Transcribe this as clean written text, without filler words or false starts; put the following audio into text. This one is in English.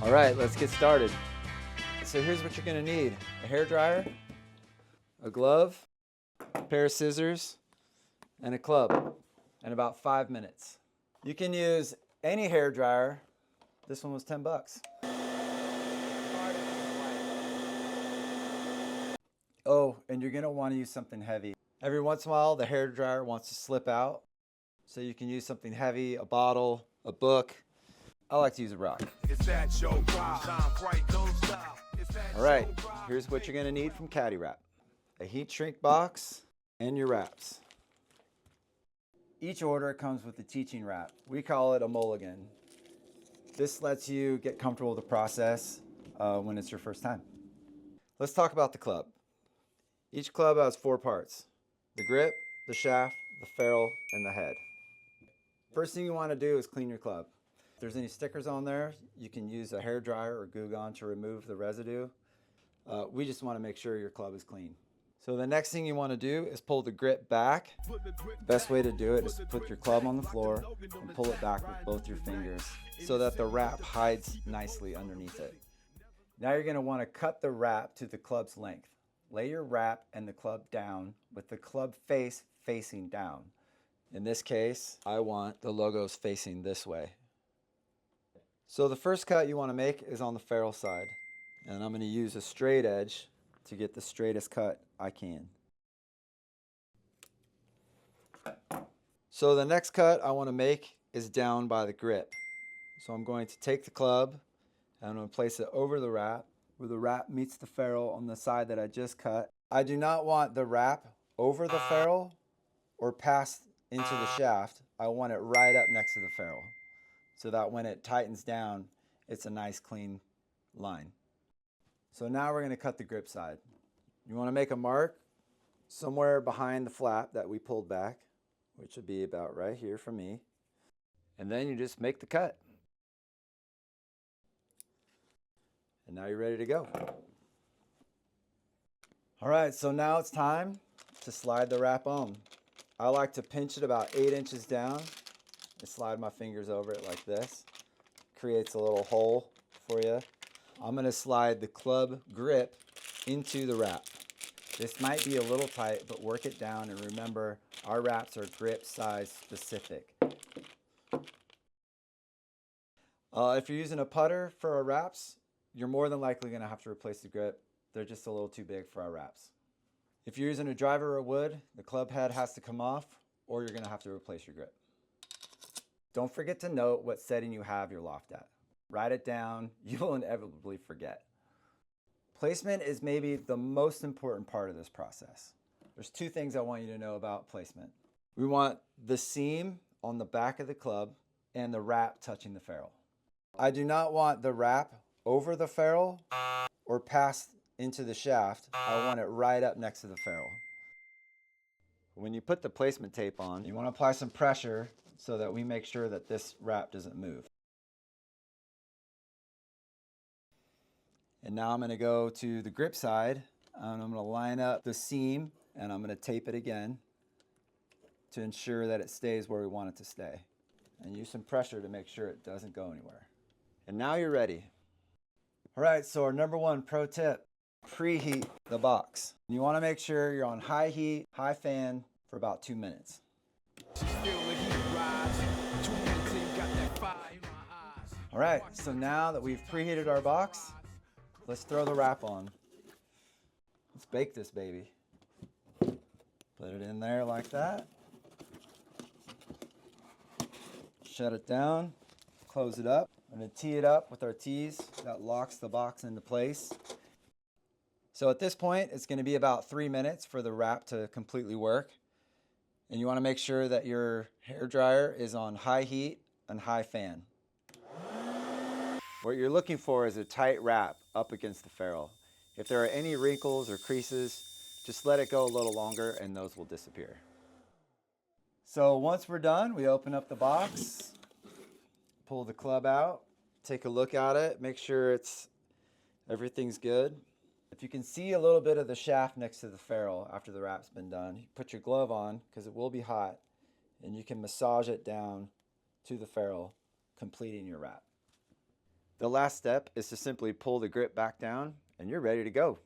All right, let's get started. So here's what you're gonna need: a hair dryer, a glove, a pair of scissors, and a club, and about 5 minutes. You can use any hair dryer. This one was 10 bucks. Oh, and you're gonna wanna use something heavy. Every once in a while, the hair dryer wants to slip out. So you can use something heavy, a bottle, a book. I like to use a rock. All right, here's what you're gonna need from Caddy Wrap: a heat shrink box and your wraps. Each order comes with a teaching wrap. We call it a mulligan. This lets you get comfortable with the process when it's your first time. Let's talk about the club. Each club has 4 parts: the grip, the shaft, the ferrule, and the head. First thing you want to do is clean your club. If there's any stickers on there, you can use a hair dryer or Goo Gone to remove the residue. We just want to make sure your club is clean. So the next thing you want to do is pull the grip back. The best way to do it is to put your club on the floor and pull it back with both your fingers so that the wrap hides nicely underneath it. Now you're going to want to cut the wrap to the club's length. Lay your wrap and the club down with the club face facing down. In this case, I want the logos facing this way. So the first cut you want to make is on the ferrule side. And I'm going to use a straight edge to get the straightest cut I can. So the next cut I want to make is down by the grip. So I'm going to take the club and I'm going to place it over the wrap where the wrap meets the ferrule on the side that I just cut. I do not want the wrap over the ferrule or past into the shaft. I want it right up next to the ferrule so that when it tightens down, it's a nice clean line. So now we're going to cut the grip side. You want to make a mark somewhere behind the flap that we pulled back, which would be about right here for me. And then you just make the cut. And now you're ready to go. All right, so now it's time to slide the wrap on. I like to pinch it about 8 inches down and slide my fingers over it like this. Creates a little hole for you. I'm going to slide the club grip into the wrap. This might be a little tight, but work it down, and remember, our wraps are grip size specific. If you're using a putter for our wraps, you're more than likely going to have to replace the grip. They're just a little too big for our wraps. If you're using a driver or wood, the club head has to come off, or you're going to have to replace your grip. Don't forget to note what setting you have your loft at. Write it down. You will inevitably forget. Placement is maybe the most important part of this process. There's 2 things I want you to know about placement. We want the seam on the back of the club and the wrap touching the ferrule. I do not want the wrap over the ferrule or past into the shaft. I want it right up next to the ferrule. When you put the placement tape on, you want to apply some pressure so that we make sure that this wrap doesn't move. And now I'm going to go to the grip side, and I'm going to line up the seam, and I'm going to tape it again to ensure that it stays where we want it to stay. And use some pressure to make sure it doesn't go anywhere. And now you're ready. All right, so our number 1 pro tip: preheat the box. You want to make sure you're on high heat, high fan for about 2 minutes. All right, so now that we've preheated our box, let's throw the wrap on. Let's bake this baby. Put it in there like that. Shut it down, close it up. I'm going to tee it up with our tees. That locks the box into place. So at this point, it's going to be about 3 minutes for the wrap to completely work. And you want to make sure that your hair dryer is on high heat and high fan. What you're looking for is a tight wrap up against the ferrule. If there are any wrinkles or creases, just let it go a little longer and those will disappear. So once we're done, we open up the box, pull the club out, take a look at it, make sure everything's good. If you can see a little bit of the shaft next to the ferrule after the wrap's been done, put your glove on because it will be hot, and you can massage it down to the ferrule, completing your wrap. The last step is to simply pull the grip back down and you're ready to go.